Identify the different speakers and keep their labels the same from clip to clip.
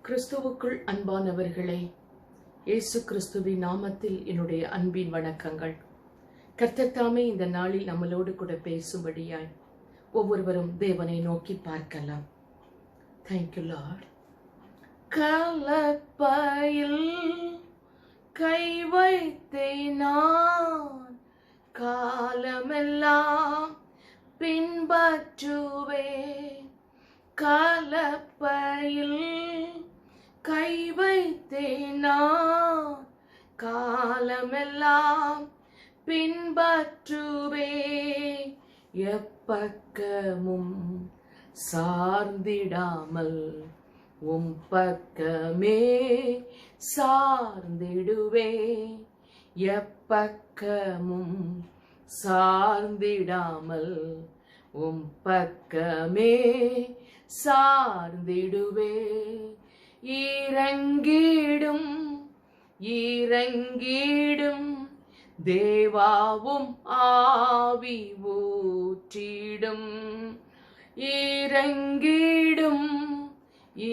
Speaker 1: கிறிஸ்துவுக்குள் அன்பானவர்களே, இயேசு கிறிஸ்துவின் நாமத்தில் என்னுடைய அன்பின் வணக்கங்கள். கர்த்தர் தாமே இந்த நாளில் நம்மளோடு கூட பேசும்படியாய் ஒவ்வொருவரும் தேவனை நோக்கி பார்க்கலாம். Thank you Lord. கலப்பையில் கை வைத்தேன் நான், காலமெல்லாம் பின்பற்றுவேன். கலப்பையில் கை வைத்தேன் நான், காலமெல்லாம் பின்பற்றுவேன். எப்பக்கமும் சார்ந்திடாமல் உம் பக்கமே சார்ந்திடுவேன். எப்பக்கமும் சார்ந்திடாமல் உம் பக்கமே சார்ந்திடுவேன். இறங்கிடும் இறங்கிடும் தேவாவும் ஆவி ஊற்றிடும். இறங்கிடும்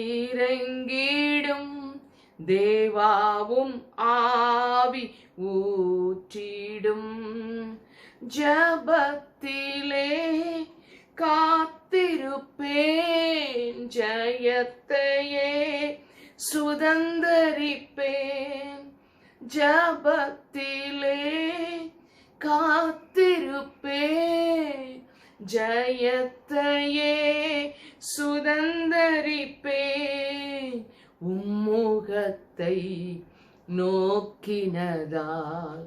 Speaker 1: இறங்கிடும் தேவாவும் ஆவி ஊற்றிடும். ஜபத்திலே காத்திருப்பேன், ஜெயத்தையே சுதந்தரிப்பேன். ஜபத்திலே காத்திருப்பேன், ஜெயத்தையே சுதந்தரிப்பேன். உம்முகத்தை நோக்கினதால்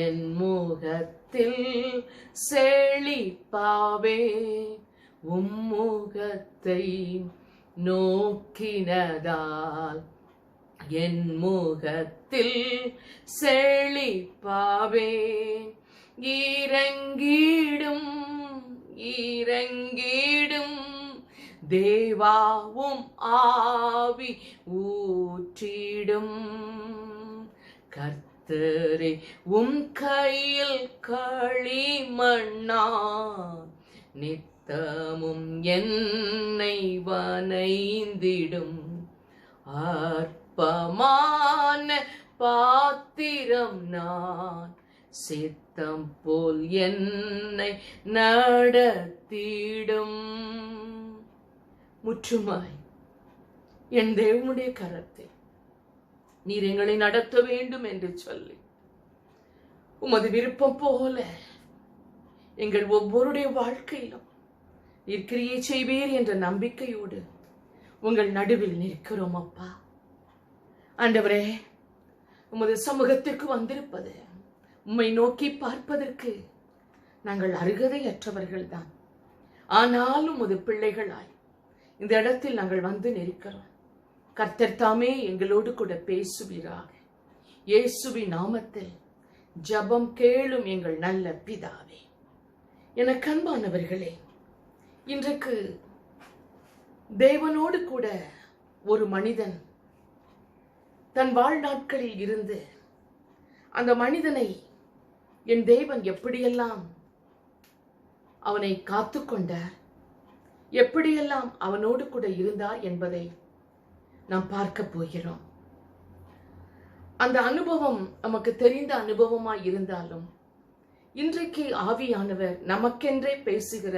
Speaker 1: என் முகத்தில் செழிப்பாவே. உம்முகத்தை நோக்கினதால் என் முகத்தில் செழிப்பாவே. இறங்கிடும் இறங்கிடும் தேவாவும் ஆவி ஊற்றிடும். கர்த்தரே உம் கையில் களிமண்ணான், நித்தமும் என்னை வனைந்திடும். அற்பமான பாத்திரம் நான், சித்தம் போல் என்னை நடத்திடும். முற்றுமாய் என் தேவனுடைய கரத்தில் நீர் எங்களை நடத்த வேண்டும் என்று சொல்லி உமது விருப்பம் போல எங்கள் ஒவ்வொருடைய வாழ்க்கையிலும் நீர் கிரியை செய்வீர் என்ற நம்பிக்கையோடு உங்கள் நடுவில் நிற்கிறோம் அப்பா. ஆண்டவரே, உமது சமூகத்திற்கு வந்திருப்பது உம்மை நோக்கி பார்ப்பதற்கு நாங்கள் அருகதையற்றவர்கள் தான். ஆனாலும் உமது பிள்ளைகளாய் இந்த இடத்தில் நாங்கள் வந்து நிற்கிறோம். கர்த்தர் தாமே எங்களோடு கூட பேசுவீராக. இயேசுவின் நாமத்தில் ஜெபம் கேளும் எங்கள் நல்ல பிதாவே. எனக்கு அன்பானவர்களே, இன்றைக்கு தேவனோடு கூட ஒரு மனிதன் தன் வாழ்நாட்களில் இருந்து அந்த மனிதனை என் தேவன் எப்படியெல்லாம் அவனை காத்து கொண்டார், எப்படியெல்லாம் அவனோடு கூட இருந்தார் என்பதை நாம் பார்க்க போகிறோம். அந்த அனுபவம் நமக்கு தெரிந்த அனுபவமாய் இருந்தாலும் இன்றைக்கு ஆவியானவர் நமக்கென்றே பேசுகிற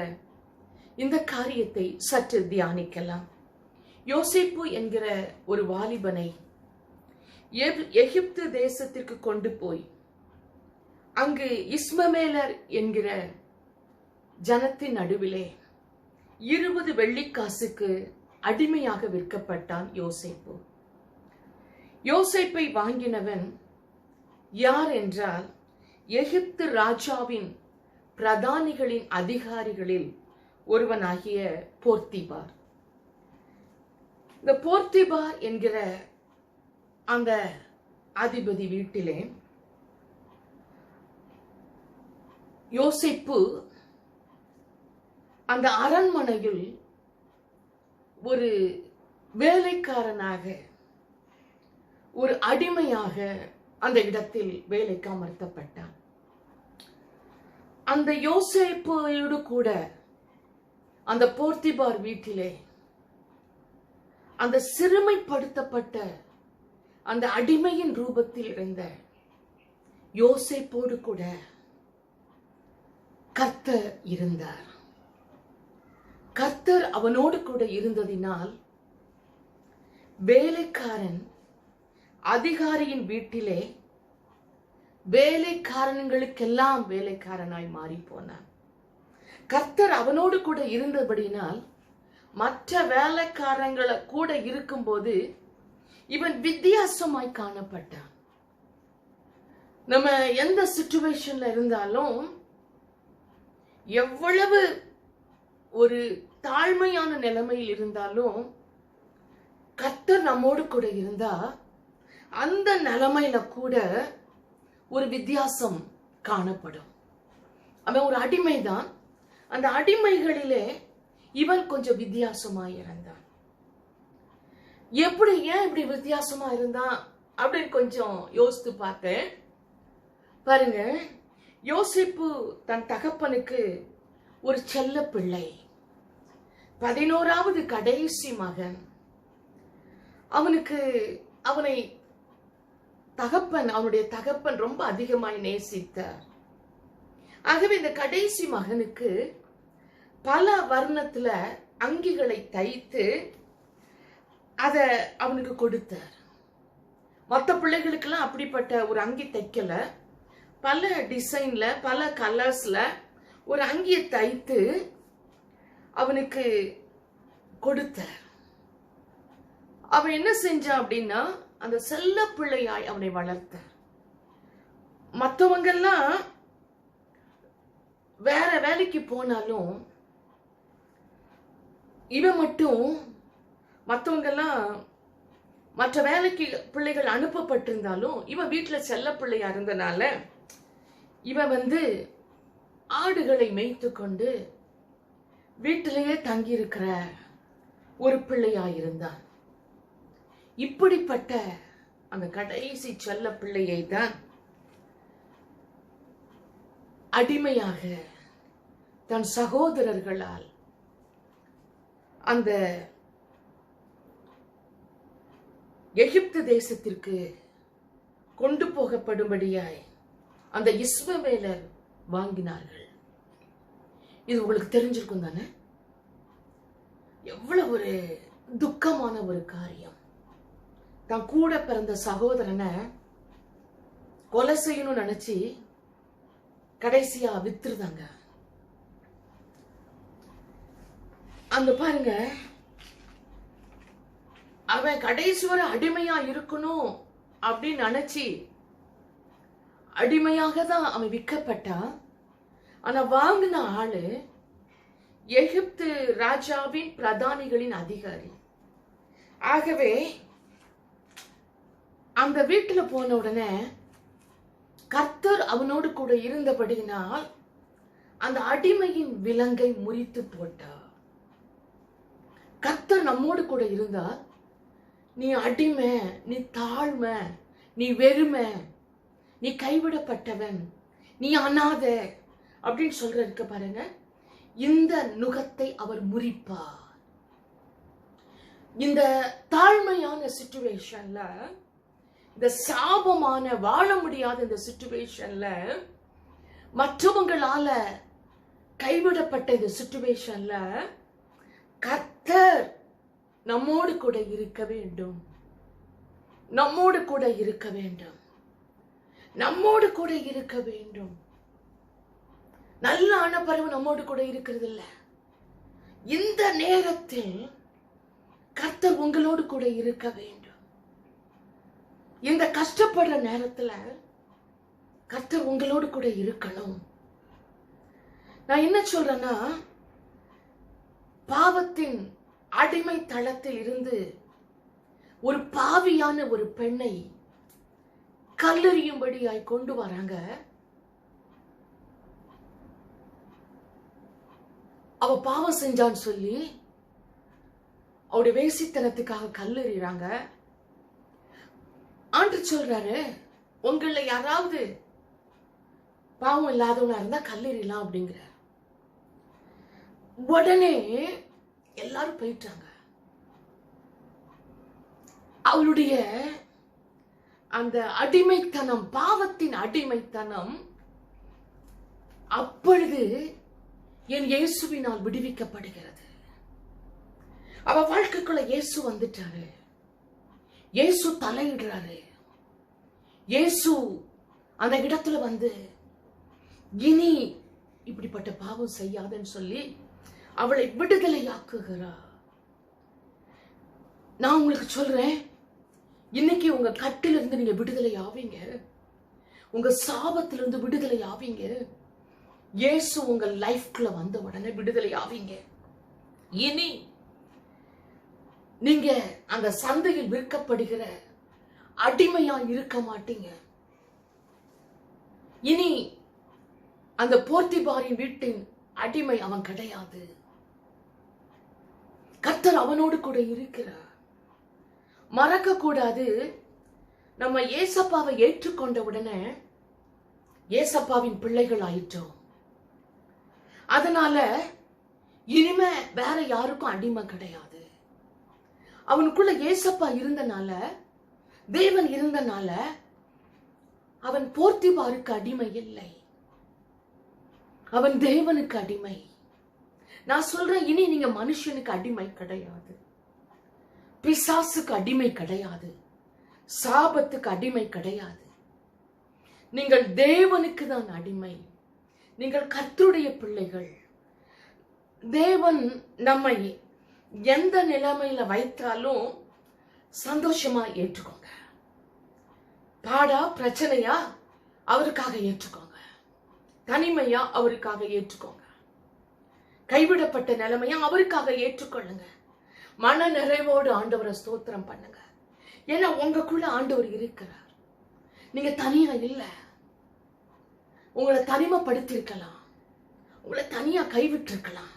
Speaker 1: இந்த காரியத்தை சற்று தியானிக்கலாம். யோசேப்பு என்கிற ஒரு வாலிபனை எகிப்து தேசத்திற்கு கொண்டு போய் அங்கு இஸ்மவேலர் என்கிற ஜனத்தின் நடுவிலே 20 வெள்ளிக்காசுக்கு அடிமையாக விற்கப்பட்டான் யோசேப்பு. யோசேப்பை வாங்கினவன் யார் என்றால் எகிப்து ராஜாவின் பிரதானிகளின் அதிகாரிகளில் ஒருவனாகிய போர்த்திபார். இந்த போர்த்திபார் என்கிற அந்த அதிபதி வீட்டிலே யோசேப்பு அந்த அரண்மனையில் ஒரு வேலைக்காரனாக, ஒரு அடிமையாக அந்த இடத்தில் வேலைக்கு அமர்த்தப்பட்டான். அந்த யோசேப்போடு கூட அந்த போர்த்திபார் வீட்டிலே அந்த சிறுமைப்படுத்தப்பட்ட அந்த அடிமையின் ரூபத்தில் இருந்த யோசேப்போடு கூட கர்த்தர் இருந்தார். கர்த்தர் அவனோடு கூட இருந்ததினால் வேலைக்காரன் அதிகாரியின் வீட்டிலே வேலைக்காரன்களுக்கெல்லாம் வேலைக்காரனாய் மாறி போனான். கர்த்தர் அவனோடு கூட இருந்தபடினால் மற்ற வேலைக்காரங்களை கூட இருக்கும்போது இவன் வித்தியாசமாய் காணப்பட்டான். நம்ம எந்த சிச்சுவேஷன்ல இருந்தாலும், எவ்வளவு ஒரு தாழ்மையான நிலைமையில் இருந்தாலும், கர்த்தர் நம்மோடு கூட இருந்தா அந்த நிலைமையில கூட ஒரு வித்தியாசம் காணப்படும். அவன் ஒரு அடிமைதான். அந்த அடிமைகளிலே இவன் கொஞ்சம் வித்தியாசமாய் இருந்தான். ஏன் இப்படி வித்தியாசமா இருந்தான் அப்படின்னு கொஞ்சம் யோசித்து பார்த்தேன். பாருங்க, யோசேப்பு தன் தகப்பனுக்கு ஒரு செல்ல பிள்ளை, 11வது கடைசி மகன். அவனுடைய தகப்பன் ரொம்ப அதிகமாய் நேசித்தார். ஆகவே இந்த கடைசி மகனுக்கு பல வர்ணத்துல அங்கிகளை தைத்து அத அவனுக்கு கொடுத்தார். மற்ற பிள்ளைகளுக்கெல்லாம் அப்படிப்பட்ட ஒரு அங்கி தைக்கல, பல டிசைன்ல பல கலர்ஸ்ல ஒரு அங்கியை தைத்து அவனுக்கு கொடுத்தார். அவன் என்ன செஞ்சான் அப்படின்னா, அந்த செல்ல பிள்ளையாய் அவனை வளர்த்தார். மற்றவங்கெல்லாம் வேற வேலைக்கு போனாலும் இவன் மட்டும், மற்றவங்கெல்லாம் மற்ற வேலைக்கு பிள்ளைகள் அனுப்பப்பட்டிருந்தாலும் இவன் வீட்டுல செல்ல பிள்ளையா இருந்தனால இவன் ஆடுகளை மேய்த்து கொண்டு வீட்டிலேயே தங்கியிருக்கிற ஒரு பிள்ளையாயிருந்தான். இப்படிப்பட்ட அந்த கடைசி செல்ல பிள்ளையை தான் அடிமையாக தன் சகோதரர்களால் அந்த எகிப்து தேசத்திற்கு கொண்டு போகப்படும்படியாய் அந்த இஸ்மவேலர் வாங்கினார்கள். இது உங்களுக்கு தெரிஞ்சிருக்கும் தானே? எவ்வளவு ஒரு துக்கமான ஒரு காரியம். தான் கூட பிறந்த சகோதரனை கொலை செய்யணும்னு நினைச்சு கடைசியா வித்துருந்தாங்க. அந்த பாருங்க, அவன் கடைசி வரை அடிமையா இருக்கணும் அப்படின்னு நினைச்சு அடிமையாக தான் அவன் விற்கப்பட்டான். ஆனா வாங்கின ஆளு எகிப்து ராஜாவின் பிரதானிகளின் அதிகாரி. ஆகவே அந்த வீட்டுல போன உடனே கர்த்தர் அவனோடு கூட இருந்தபடியினால் அந்த அடிமையின் விலங்கை முறித்து போட்டார். கர்த்தர் நம்மோடு கூட இருந்தா, நீ அடிமை, நீ தாழ்மை, நீ வெறுமை, நீ கைவிடப்பட்டவன், நீ அனாத அப்படின்னு சொல்ற பாருங்க, இந்த நுகத்தை அவர் முறிப்பார். இந்த தாழ்மையான சிச்சுவேஷன்ல, இந்த சாபமான வாழ முடியாத இந்த சிச்சுவேஷன்ல, மற்றவங்களால கைவிடப்பட்ட இந்த சிச்சுவேஷன்ல கர்த்தர் நம்மோடு கூட இருக்க வேண்டும். நம்மோடு கூட இருக்க வேண்டும். நம்மோடு கூட இருக்க வேண்டும். நல்ல ஆனப்பறவு நம்மோடு கூட இருக்கிறது இல்ல. இந்த நேரத்தில் கர்த்தர் உங்களோடு கூட இருக்க வேண்டும். இந்த கஷ்டப்படுற நேரத்துல கர்த்தர் உங்களோடு கூட இருக்கணும். நான் என்ன சொல்றேன்னா, பாவத்தின் அடிமை தளத்தில் இருந்து ஒரு பாவியான ஒரு பெண்ணை கல்லெறியும்படியாய் கொண்டு வராங்க. அவ பாவம் செஞ்சான்னு சொல்லி அவருடைய வேசித்தனத்துக்காக கல்லெறிறாங்க. ஆண்டவர் சொல்றாரு, உங்கள யாராவது பாவம் இல்லாதவனா இருந்தா கல்லெறியலாம் அப்படிங்கிறார். உடனே எல்லாரும் போயிட்டாங்க. அவளுடைய அந்த அடிமைத்தனம், பாவத்தின் அடிமைத்தனம் அப்பொழுது என் இயேசுவினால் விடுவிக்கப்படுகிறது. அவ வாழ்க்கைக்குள்ள இயேசு வந்துட்டாரு. இயேசு தலையிடுறாரு. இயேசு அந்த இடத்துல வந்து இனி இப்படிப்பட்ட பாவம் செய்யாதன்னு சொல்லி அவளை விடுதலையாக்குகிறார். நான் உங்களுக்கு சொல்றேன், இன்னைக்கு உங்க கட்டிலிருந்து நீங்க விடுதலை ஆவீங்க. உங்க சாபத்திலிருந்து விடுதலை ஆவீங்க. இயேசு உங்க லைஃப்குள்ள வந்த உடனே விடுதலை ஆவீங்க. இனி நீங்க அந்த சந்தையில் விற்கப்படுகிற அடிமையா இருக்க மாட்டீங்க. இனி அந்த போர்த்திபாரின் வீட்டின் அடிமை அவன் கிடையாது. கர்த்தர் அவனோடு கூட இருக்கிறார். மறக்க கூடாது, நம்ம ஏசப்பாவை ஏற்றுக்கொண்ட உடனே ஏசப்பாவின் பிள்ளைகள் ஆயிட்டோம். அதனால இனிமே வேற யாருக்கும் அடிமை கிடையாது. அவனுக்குள்ள ஏசப்பா இருந்தனால, தேவன் இருந்தனால அவன் போர்த்திபாருக்கு அடிமை இல்லை, அவன் தேவனுக்கு அடிமை. நான் சொல்றேன், இனி நீங்க மனுஷனுக்கு அடிமை கிடையாது, பிசாசுக்கு அடிமை கிடையாது, சாபத்துக்கு அடிமை கிடையாது. நீங்கள் தேவனுக்கு தான் அடிமை. நீங்கள் கர்த்தருடைய பிள்ளைகள். தேவன் நம்மை எந்த நிலைமையில வைத்தாலும் சந்தோஷமா ஏற்றுக்கோங்க. பாடா பிரச்சனையா அவருக்காக ஏற்றுக்கோங்க. தனிமையா அவருக்காக ஏற்றுக்கோங்க. கைவிடப்பட்ட நிலைமையா அவருக்காக ஏற்றுக்கொள்ளுங்க. மன நிறைவோடு ஆண்டவரை ஸ்தோத்திரம் பண்ணுங்க. ஏன்னா உங்களுக்குள்ள ஆண்டவர் இருக்கிறார். நீங்க தனியா இல்ல. உங்களை தனிமைப்படுத்திருக்கலாம், உங்களை தனியா கைவிட்டு இருக்கலாம்.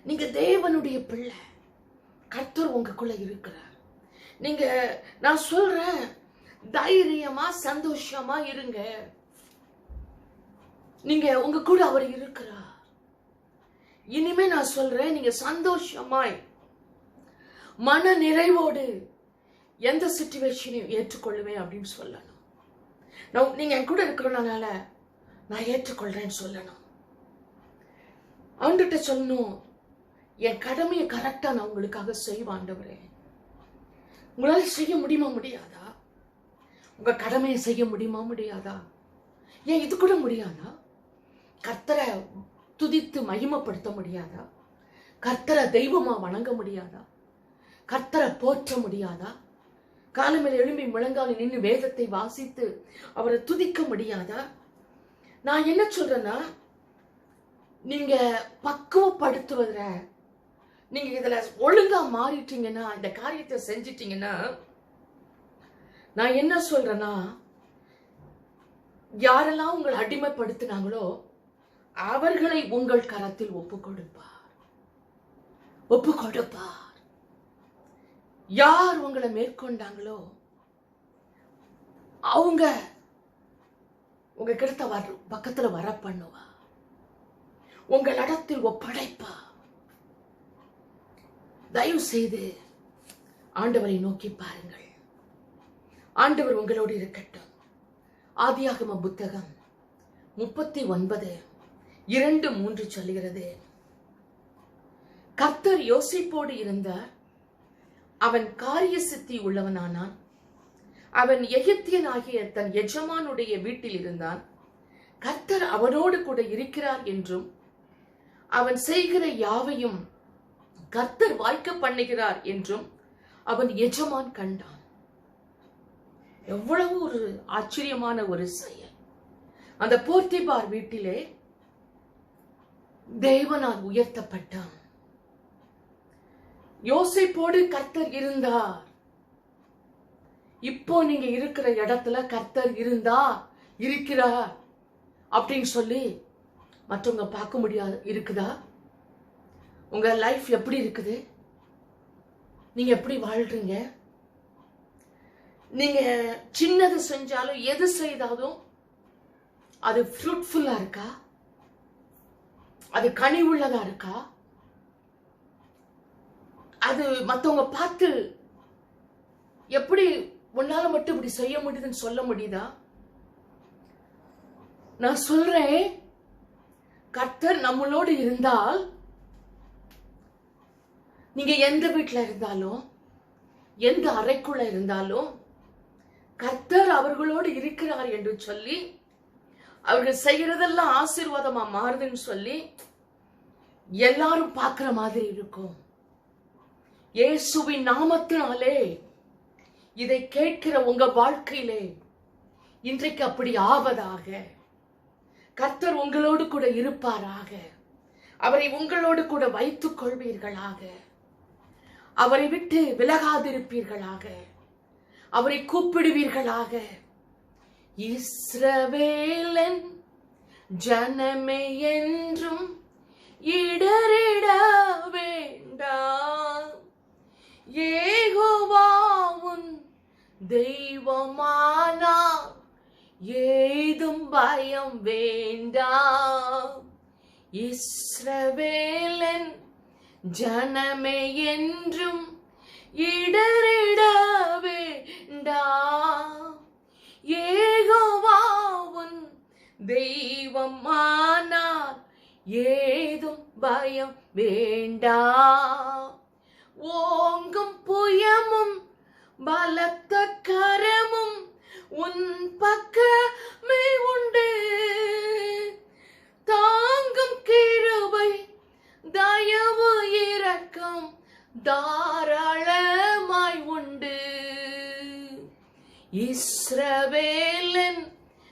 Speaker 1: நீங்க தேவனுடைய பிள்ளை. கர்த்தர் உங்களுக்குள்ள இருக்கிறார். நீங்க, நான் சொல்றேன், தைரியமா சந்தோஷமா இருங்க. நீங்க உங்க கூட அவர் இருக்கிறார். இனிமே நான் சொல்றேன், நீங்க சந்தோஷமாய் மன நிறைவோடு எந்த சிச்சுவேஷனையும் ஏற்றுக்கொள்ளுவேன் அப்படின்னு சொல்லணும். நீங்க என் கூட இருக்கிறனால நான் ஏற்றுக்கொள்றேன்னு சொல்லணும். ஆண்டவர்கிட்ட சொல்லணும், என் கடமையை கரெக்டா நான் உங்களுக்காக செய்வேன் ஆண்டவரே. உங்களால செய்ய முடியுமா முடியாதா? உங்க கடமையை செய்ய முடியுமா முடியாதா? ஏன் இது கூட முடியாதா? கர்த்தரை துதித்து மகிமைப்படுத்த முடியாதா? கர்த்தரை தெய்வமா வணங்க முடியாதா? கர்த்தரை போற்ற முடியாதா? காலமேல எழும்பி முழங்கால நின்று வேதத்தை வாசித்து அவரை துதிக்க முடியாதா? நான் என்ன சொல்றேன்னா, நீங்க பக்குவப்படுத்துவத, நீங்க இதுல ஒழுங்கா மாறிட்டீங்கன்னா, இந்த காரியத்தை செஞ்சிட்டீங்கன்னா, நான் என்ன சொல்றேன்னா, யாரெல்லாம் உங்களை அடிமைப்படுத்தினாங்களோ அவர்களை உங்கள் கரத்தில் ஒப்பு கொடுப்பார். யார் உங்களை மேற்கொண்டாங்களோ அவங்க உங்க கிட்ட பக்கத்துல வர பண்ணுவா, உங்கள் இடத்தில் ஒப்படைப்பா. தயவு செய்து ஆண்டவரை நோக்கி பாருங்கள். ஆண்டவர் உங்களோடு இருக்கட்டும். ஆதியாகம புத்தகம் 39:2-3 சொல்லுகிறது, கர்த்தர் யோசேப்போடு இருந்தார். அவன் காரிய சித்தி உள்ளவனானான். அவன் எகிப்தியனாகிய தன் எஜமானுடைய வீட்டில் இருந்தான். கர்த்தர் அவனோடு கூட இருக்கிறார் என்றும் அவன் செய்கிற யாவையும் கர்த்தர் வாய்க்க பண்ணுகிறார் என்றும் அவன் எஜமான் கண்டான். எவ்வளவு ஒரு ஆச்சரியமான ஒரு செயல்! அந்த போர்த்திபார் வீட்டிலே தேவனால் உயர்த்தப்பட்டான். யோசேப்போடு கர்த்தர் இருந்தார். இப்போ நீங்க இருக்கிற இடத்துல கர்த்தர் இருக்கிறார் அப்படின்னு சொல்லி மற்றவங்க பார்க்க முடியாது. இருக்குதா? உங்க லைஃப் எப்படி இருக்குது? நீங்க எப்படி வாழ்றீங்க? நீங்க சின்னது செஞ்சாலும் எது செய்தாலும் அது ஃப்ரூட்ஃபுல்லா இருக்கா? அது கனி உள்ளதா இருக்கா? அது மற்றவங்க பார்த்து எப்படி உன்னால மட்டும் இப்படி செய்ய முடியுதுன்னு சொல்ல முடியுதா? நான் சொல்றேன், கர்த்தர் நம்மளோடு இருந்தால், நீங்க எந்த வீட்டுல இருந்தாலும், எந்த அறைக்குள்ள இருந்தாலும், கர்த்தர் அவர்களோடு இருக்கிறார் என்று சொல்லி, அவர்கள் செய்யறதெல்லாம் ஆசீர்வாதமா மாறுதுன்னு சொல்லி எல்லாரும் பார்க்கிற மாதிரி இருக்கும். இயேசுவின் நாமத்தினாலே இதை கேட்கிற உங்க வாழ்க்கையிலே இன்றைக்கு அப்படி ஆவதாக. கர்த்தர் உங்களோடு கூட இருப்பாராக. அவரை உங்களோடு கூட வைத்துக் கொள்வீர்களாக. அவரை விட்டு விலகாதிருப்பீர்களாக. அவரை கூப்பிடுவீர்களாக. இஸ்ரவேலன் ஜனமே என்றும் இடறிட வேண்டாம். யெகோவா உன் தெய்வமானார், ஏதும் பயம் வேண்டாம். இஸ்ரவேலன் ஜனமே என்றும் இடறிட வேண்டாம். யெகோவா உன் தெய்வமானார், ஏதும் பயம் வேண்டாம். ஓங்கும் புயமும் பலத்த கரமும் உன் பக்கமே உண்டு. தாங்கும் கிருபை தயவு இரக்கம் தாராளமாய் உண்டு. இஸ்ரவேலன்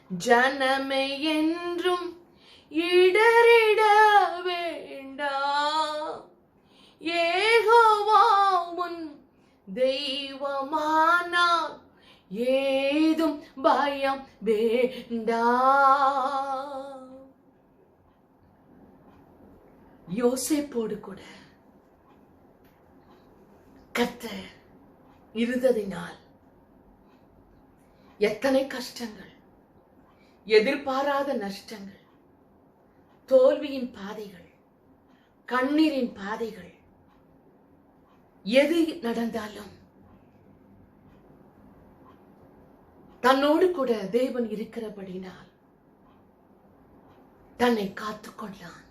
Speaker 1: ஜனமே என்றும் இடறிட வேண்டாம். யெகோவா உன் தெய்வமானார், ஏதும் பயம் வேண்டாம். யோசேப்போடு கூட கர்த்தர் இருந்ததினால் எத்தனை கஷ்டங்கள், எதிர்பாராத நஷ்டங்கள், தோல்வியின் பாதைகள், கண்ணீரின் பாதைகள், எது நடந்தாலும் தன்னோடு கூட தேவன் இருக்கிறபடினால் தன்னை காத்துக்கொண்டான்.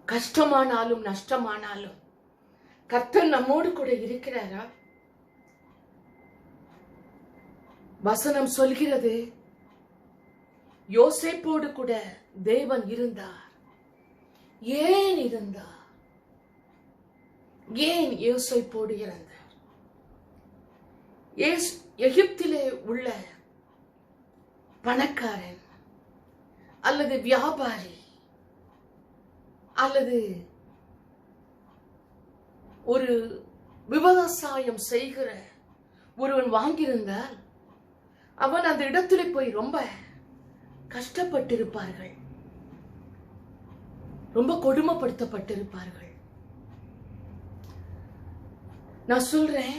Speaker 1: கஷ்டமானாலும் நஷ்டமானாலும் கர்த்தர் நம்மோடு கூட இருக்கிறாரா? வசனம் சொல்கிறது, யோசேப்போடு கூட தேவன் இருந்தார். ஏன் இருந்தார்? ஏன் யோசேப்போடு இருந்தார்? எகிப்திலே உள்ள பணக்காரன் அல்லது வியாபாரி அல்லது ஒரு விவசாயம் செய்கிற ஒருவன் வாங்கியிருந்தால் அவன் அந்த இடத்துல போய் ரொம்ப கஷ்டப்பட்டிருப்பார்கள், ரொம்ப கொடுமைப்படுத்தப்பட்டிருப்பார்கள். நான் சொல்றேன்,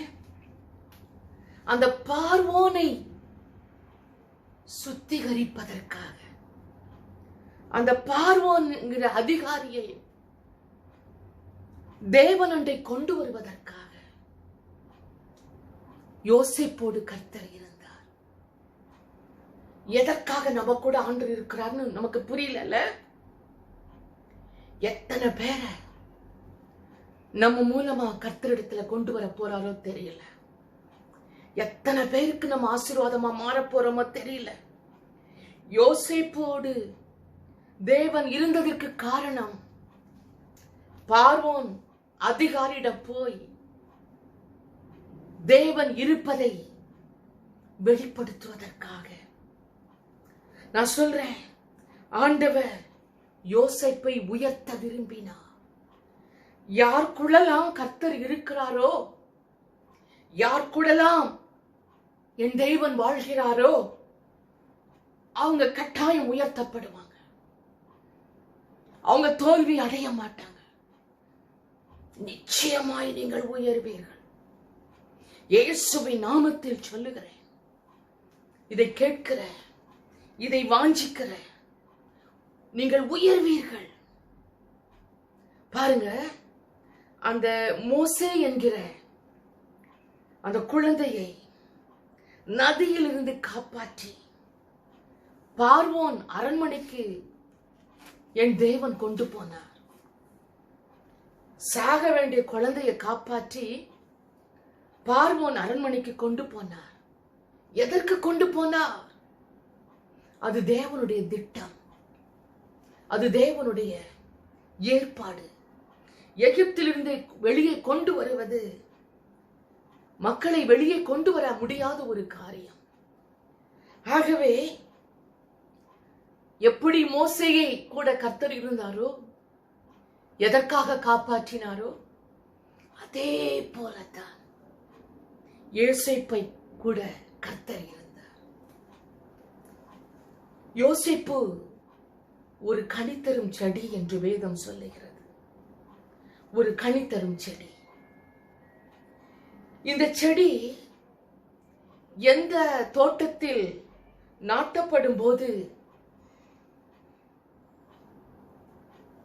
Speaker 1: அந்த பார்வோனை சுத்திகரிப்பதற்காக, அந்த பார்வோன் என்கிற அதிகாரியை தேவனண்டை கொண்டு வருவதற்காக யோசேப்போடு கர்த்தர் இருந்தார். எதற்காக நம்ம கூட ஆண்டவர் இருக்கிறார்னு நமக்கு புரியல. எத்தனை பேரை நம்ம மூலமா கர்த்தரிடத்துல கொண்டு வர போறாரோ தெரியல. எத்தனை பேருக்கு நம்ம ஆசீர்வாதமா மாற போறோமோ தெரியல. யோசேப்போடு தேவன் இருந்ததற்கு காரணம், பார்வோன் அதிகாரியிடம் போய் தேவன் இருப்பதை வெளிப்படுத்துவதற்காக. நான் சொல்றேன், ஆண்டவர் யோசேப்பை உயர்த்த விரும்பினார். யாருக்குள்ளலாம் கர்த்தர் இருக்கிறாரோ, யாருக்குள்ளலாம் என் தேவன் வாழ்கிறாரோ, அவங்க கட்டாயம் உயர்த்தப்படுவாங்க. அவங்க தோல்வி அடைய மாட்டாங்க. நிச்சயமாய் நீங்கள் உயர்வீர்கள். இயேசுவின் நாமத்தில் சொல்லுகிறேன். இதை கேட்கிற, இதை வாஞ்சிக்கிற நீங்கள் உயர்வீர்கள். பாருங்க, அந்த மோசே என்கிற அந்த குழந்தையை நதியிலிருந்து காப்பாற்றி பார்வோன் அரண்மனைக்கு என் தேவன் கொண்டு போனார். சாக வேண்டிய குழந்தையை காப்பாற்றி பார்வோன் அரண்மனைக்கு கொண்டு போனார். எதற்கு கொண்டு போனார்? அது தேவனுடைய திட்டம், அது தேவனுடைய ஏற்பாடு. எகிப்திலிருந்து வெளியே கொண்டு வருவது மக்களை வெளியே கொண்டு வர முடியாத ஒரு காரியம். ஆகவே எப்படி மோசேயை கூட கர்த்தர் இருந்தாரோ, எதற்காக காப்பாற்றினாரோ, அதே போலத்தான் யோசேப்பை கூட கர்த்தர் இருந்தார். யோசேப்பு ஒரு கனி தரும் செடி என்று வேதம் சொல்லுகிறது. ஒரு கனி தரும் செடி. இந்த செடி எந்த தோட்டத்தில் நாட்டப்படும் போது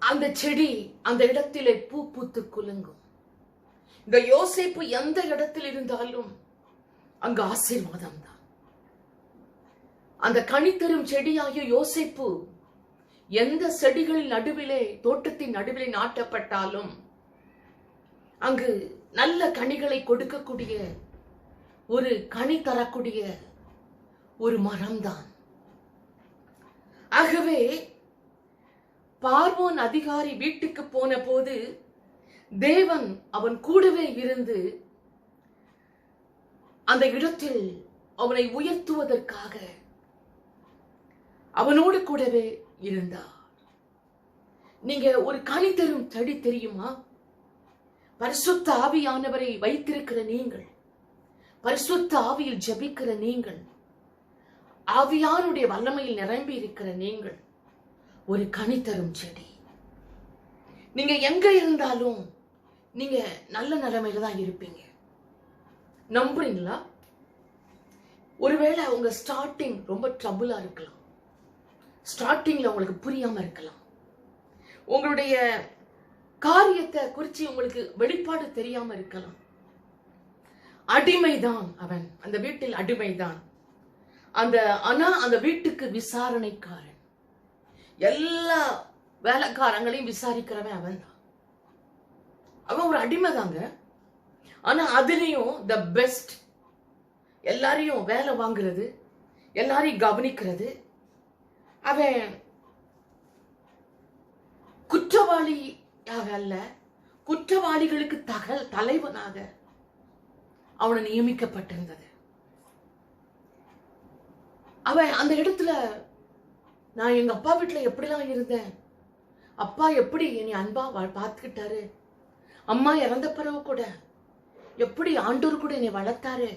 Speaker 1: அந்த செடி அந்த இடத்திலே பூ பூத்து குலுங்கும். இந்த யோசேப்பு எந்த இடத்தில் இருந்தாலும் அங்கு ஆசீர்வாதம் தான். அந்த கனி தரும் செடியாகிய யோசேப்பு எந்த செடிகளின் நடுவிலே, தோட்டத்தின் நடுவிலே நாட்டப்பட்டாலும் அங்கு நல்ல கனிகளை கொடுக்கக்கூடிய ஒரு கனி தரக்கூடிய ஒரு மரம்தான். ஆகவே பார்வோன் அதிகாரி வீட்டுக்கு போன போது தேவன் அவன் கூடவே இருந்து அந்த இடத்தில் அவனை உயர்த்துவதற்காக அவனோடு கூடவே இருந்தார். நீங்க ஒரு கனி தரும் செடி தெரியுமா? பரிசுத்த ஆவியானவரை வைத்திருக்கிற நீங்கள், பரிசுத்த ஆவியில் ஜெபிக்கிற நீங்கள், ஆவியானுடைய வல்லமையில் நிரம்பி இருக்கிற நீங்கள் ஒரு கனி தரும் செடி. நீங்க எங்க இருந்தாலும் நீங்க நல்ல நிலைமையில தான் இருப்பீங்க. நம்புறீங்களா? ஒருவேளை உங்க ஸ்டார்டிங் ரொம்ப ட்ரபிளா இருக்கலாம். ஸ்டார்டிங்ல உங்களுக்கு புரியாம இருக்கலாம். உங்களுடைய காரியத்தை குறித்து உங்களுக்கு வெளிப்பாடு தெரியாம இருக்கலாம். அடிமைதான் அவன், அந்த வீட்டில் அடிமைதான். அந்த வீட்டுக்கு விசாரணைக்காரன், எல்லா வேலைக்காரங்களையும் விசாரிக்கிறவன் அவன் தான். அவன் ஒரு அடிமை தாங்க. ஆனா அதுலயும் த பெஸ்ட், எல்லாரையும் வேலை வாங்குறது, எல்லாரையும் கவனிக்கிறது. அவன் குற்றவாளியாக அல்ல, குற்றவாளிகளுக்கு தலைவனாக அவனை நியமிக்கப்பட்டிருந்தது. அவன் அந்த இடத்துல, நான் எங்க அப்பா வீட்டுல எப்படிலாம் இருந்தேன், அப்பா எப்படி என்னை அன்பா பார்த்துக்கிட்டாரு, அம்மா இறந்த பிறகு கூட எப்படி ஆண்டோர் கூட என்னை வளர்த்தாரு,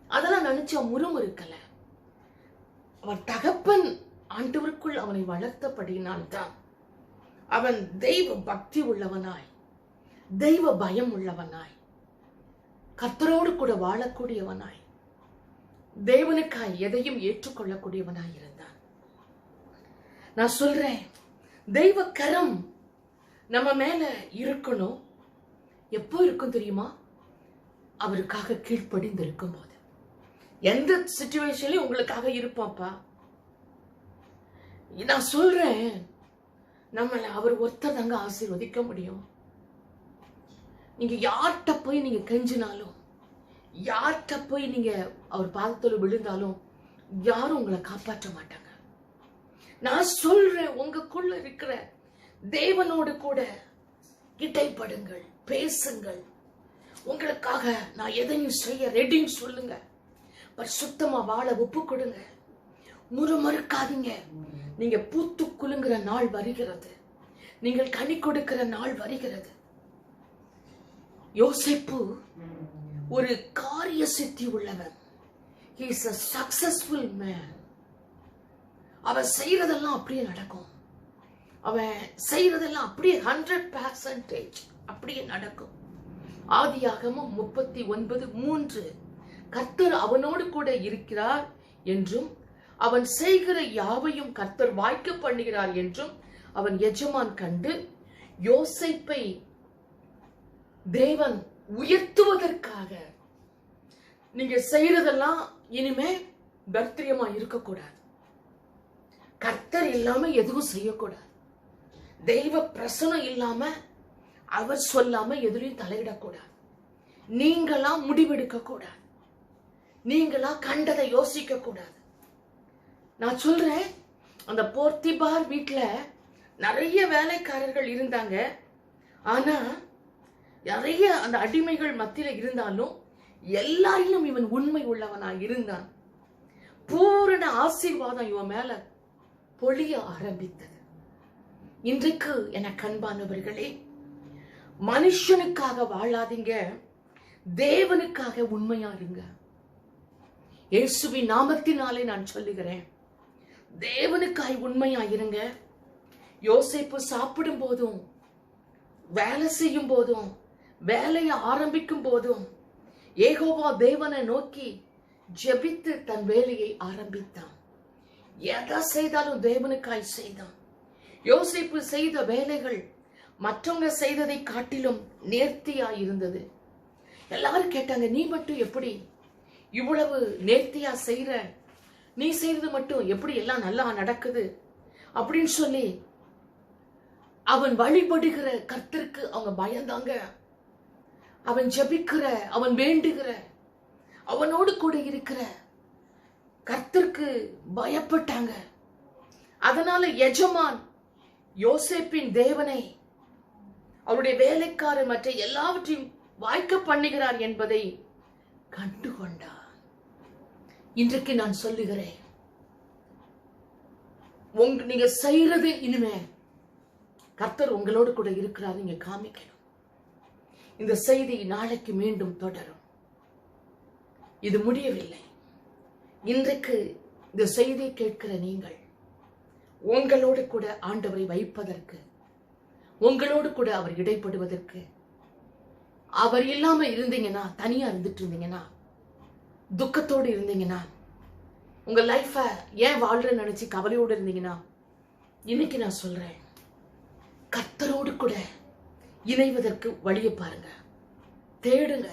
Speaker 1: அதெல்லாம் நினைச்சு அவன் முறுமுறுக்கல. அவன் தகப்பன் ஆண்டவருக்குள் அவனை வளர்த்தபடினால்தான் அவன் தெய்வ பக்தி உள்ளவனாய், தெய்வ பயம் உள்ளவனாய், கர்த்தரோடு கூட வாழக்கூடியவனாய், தேவனுக்காய் எதையும் ஏற்றுக்கொள்ளக்கூடியவனாய் இருந்தான். நான் சொல்றேன், தெய்வ கரம் நம்ம மேல இருக்கணும். எப்போ இருக்கும் தெரியுமா? அவருக்காக கீழ்ப்படிந்து இருக்கும் போது. எந்த சிச்சுவேஷன்லயும் உங்களுக்காக இருப்பாப்பா. நான் சொல்றேன், நம்மள அவர் ஒருத்தர் தாங்க ஆசீர்வதிக்க முடியும். நீங்க யார்கிட்ட போய் நீங்க கெஞ்சினாலும், யார்கிட்ட போய் நீங்க அவர் பாதத்தோடு விழுந்தாலும் யாரும் உங்களை காப்பாற்ற மாட்டாங்க. நான் சொல்றேன், உங்களுக்குள்ள இருக்கிற தேவனோடு கூட இடைப்படுங்கள், பேசுங்கள். உங்களுக்காக நான் எதையும் செய்ய ரெடின்னு சொல்லுங்க. சுத்தமா வாழ ஒப்பு கொடுங்க. முறுமறுக்காதீங்க. நீங்க பூத்து குலுங்குற நாள் வருகிறது. நீங்கள் கனி கொடுக்கிற நாள் வருகிறது. யோசேப்பு ஒரு காரிய சித்தி உள்ளவன். He is a successful man. அவன் செய்யறதெல்லாம் அப்படியே நடக்கும். அவன் செய்யறதெல்லாம் அப்படியே 100% அப்படியே நடக்கும். ஆதியாகமம் 39:3 கர்த்தர் அவனோடு கூட இருக்கிறார் என்றும் அவன் செய்கிற யாவையும் கர்த்தர் வாய்க்க பண்ணுகிறார் என்றும் அவன் எஜமான் கண்டு யோசேப்பை தேவன் உயர்த்துவதற்காக நீங்க செய்யறதெல்லாம் இனிமே பர்த்திரியமா இருக்கக்கூடாது. கர்த்தர் இல்லாம எதுவும் செய்யக்கூடாது. தெய்வ பிரசனம் இல்லாம அவர் சொல்லாம எதுலையும் தலையிடக்கூடாது. நீங்களா முடிவெடுக்க கூடாது. நீங்களா கண்டதை யோசிக்க கூடாது. நான் சொல்றேன், அந்த போர்த்திபார் வீட்டுல நிறைய வேலைக்காரர்கள் இருந்தாங்க. ஆனா நிறைய அந்த அடிமைகள் மத்தியில இருந்தாலும் எல்லாரிலும் இவன் உண்மை உள்ளவனா இருந்தான். பூரண ஆசீர்வாதம் இவன் மேல பொழிய ஆரம்பித்தது. இன்றைக்கு எனக்கு அன்பானவர்களே, மனுஷனுக்காக வாழாதீங்க, தேவனுக்காக உண்மையா இருங்க. இயேசுவின் நாமத்தினாலே நான் சொல்லுகிறேன், தேவனுக்காய் உண்மையா இருங்க. யோசேப்பு சாப்பிடும் போதும், வேலை செய்யும் போதும், வேலையை ஆரம்பிக்கும் போதும் யெகோவா தேவனை நோக்கி ஜெபித்து தன் வேலையை ஆரம்பித்தான். எதை செய்தாலும் தேவனுக்காய் செய்தான். யோசேப்பு செய்த வேலைகள் மற்றவங்க செய்ததை காட்டிலும் நேர்த்தியா இருந்தது. எல்லாரும் கேட்டாங்க, நீ மட்டும் எப்படி இவ்வளவு நேர்த்தியா செய்யற? நீ செய்யறது மட்டும் எப்படி எல்லாம் நல்லா நடக்குது அப்படின்னு சொல்லி அவன் வழிபடுகிற கர்த்தருக்கு அவங்க பயந்தாங்க. அவன் ஜெபிக்கிற, அவன் வேண்டுகிற, அவனோடு கூட இருக்கிற கர்த்தருக்கு பயப்பட்டாங்க. அதனால எஜமான் யோசேப்பின் தேவனை, அவருடைய வேலைக்காரர் மற்ற எல்லாவற்றையும் வாய்க்க பண்ணுகிறார் என்பதை கண்டுகொண்டார். இன்றைக்கு நான் சொல்லுகிறேன், நீங்க செய்யறது இனிமே கர்த்தர் உங்களோடு கூட இருக்கிறார், நீங்க காமிக்கணும். இந்த செய்தி நாளைக்கு மீண்டும் தொடரும். இது முடியவில்லை. இன்றைக்கு இந்த செய்தியை கேட்கிற நீங்கள் உங்களோடு கூட ஆண்டவரை வைப்பதற்கு, உங்களோடு கூட அவர் இடைப்படுவதற்கு, அவர் இல்லாம இருந்தீங்கன்னா, தனியா இருந்துட்டு இருந்தீங்கன்னா, துக்கத்தோடு இருந்தீங்கன்னா, உங்க லைஃப ஏன் வாழ்ற நினைச்சு கவலையோடு இருந்தீங்கன்னா, இன்னைக்கு நான் சொல்றேன், கர்த்தரோடு கூட இணைவதற்கு வழியை பாருங்க, தேடுங்க,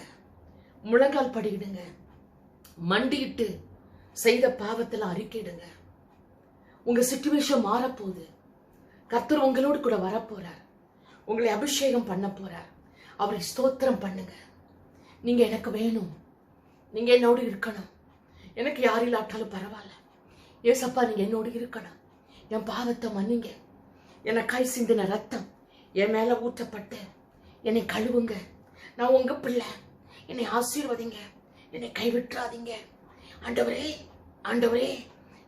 Speaker 1: முழங்கால் படியிடுங்க, மண்டியிட்டு செய்த பாவத்தில் அறிக்கையிடுங்க. உங்க சிச்சுவேஷன் மாறப்போகுது. கர்த்தர் உங்களோடு கூட வரப்போறார், உங்களை அபிஷேகம் பண்ண போறார். அவரை ஸ்தோத்திரம் பண்ணுங்க. நீங்க எனக்கு வேணும், நீங்க என்னோடு இருக்கணும், எனக்கு யார் இல்லாட்டாலும் பரவாயில்ல, ஏசப்பா நீங்க என்னோடு இருக்கணும், என் பாவத்தை மன்னிங்க, எனக்காய் சிந்தின ரத்தம் என் மேல ஊற்றப்பட்டு என்னை கழுவுங்க, நான் உங்க பிள்ளை, என்னை ஆசீர்வதிங்க, என்னை கைவிட்டுறாதீங்க. ஆண்டவரே, ஆண்டவரே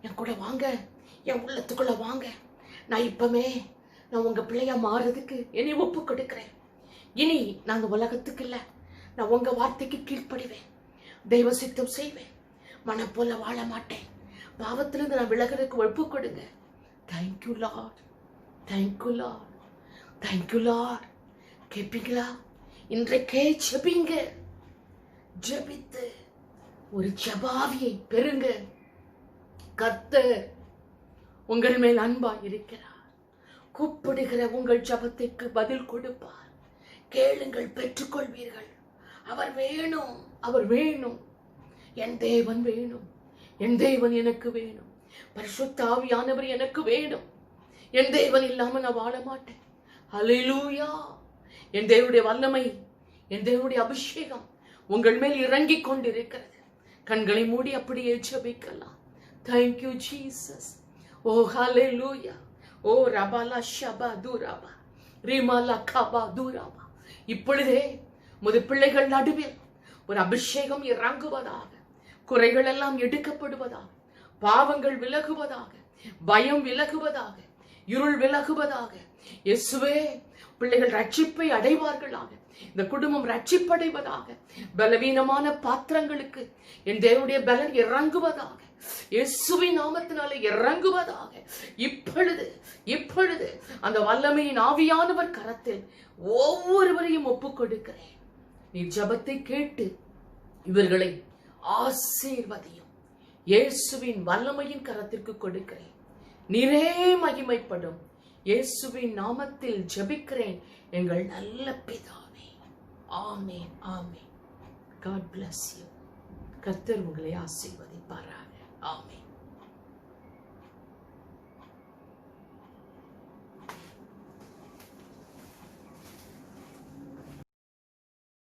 Speaker 1: என் கூட வாங்க, என் உள்ளத்துக்குள்ள வாங்க, நான் இப்பமே நான் உங்க பிள்ளையா மாறுறதுக்கு என்னை ஒப்பு கொடுக்கிறேன். இனி நாங்க உலகத்துக்கு இல்ல, நான் உங்க வார்த்தைக்கு கீழ்ப்படிவேன், தெய்வ சித்தம் செய்வேன், மன போல வாழ மாட்டேன், பாவத்திலிருந்து நான் விலகிறதுக்கு ஒப்பு கொடுங்க. Thank you lord, thank you lord, thank you lord. கேட்பீங்களா? இன்றைக்கே ஜெபிங்க. ஜெபித்து ஒரு ஜபாவியை பெறுங்க. கர்த்தர் உங்கள் மேல் அன்பா இருக்கிறார். கூப்பிடுகிற உங்கள் ஜபத்திற்கு பதில் கொடுப்பார். கேளுங்கள், பெற்றுக்கொள்வீர்கள். அவர் வேணும், அவர் வேணும், என் தேவன் வேணும், என் தேவன் எனக்கு வேணும், பரிசுத்த ஆவியானவர் எனக்கு வேணும். என் தேவன் இல்லாம நான் வாழ மாட்டேன். ஹல்லேலூயா. என் தேவனுடைய வல்லமை, என் தேவனுடைய அபிஷேகம் உங்கள் மேல் இறங்கிக் கொண்டிருக்கிறது. கண்களை மூடி அப்படியே ஜெபிக்கலாம். Thank you Jesus. Oh hallelujah. Oh rabala shaba duraba rimala kaba duraba. இப்பொழுதே முது பிள்ளைகள் நடுவில் ஒரு அபிஷேகம் இறங்குவதாக, குறைகள் எல்லாம் எடுக்கப்படுவதாக, பாவங்கள் விலகுவதாக, பயம் விலகுவதாக, இருள் விலகுவதாக. இயேசுவே, பிள்ளைகள் ரட்சிப்பை அடைவார்களாக, இந்த குடும்பம் ரட்சிப்படைவதாக, பலவீனமான பாத்திரங்களுக்கு என் தேவனுடைய பலன் இறங்குவதாக, இயேசுவின் நாமத்தினாலே இறங்குவதாக. இப்பொழுது இப்பொழுது அந்த வல்லமையின் ஆவியானவர் கரத்தில் ஒவ்வொருவரையும் ஒப்புக் கொடுக்கிறேன். நீ ஜபத்தை கேட்டு இவர்களை ஆசீர்வதியும். இயேசுவின் வல்லமையின் கரத்திற்கு கொடுக்கிறேன். நீரே மகிமைப்படும். இயேசுவின் நாமத்தில் ஜெபிக்கிறேன் எங்கள் நல்ல பிதாவே. ஆமென், ஆமென். God bless you. கர்த்தர் உங்களை ஆசீர்வதிப்பாராக. ஆமென்.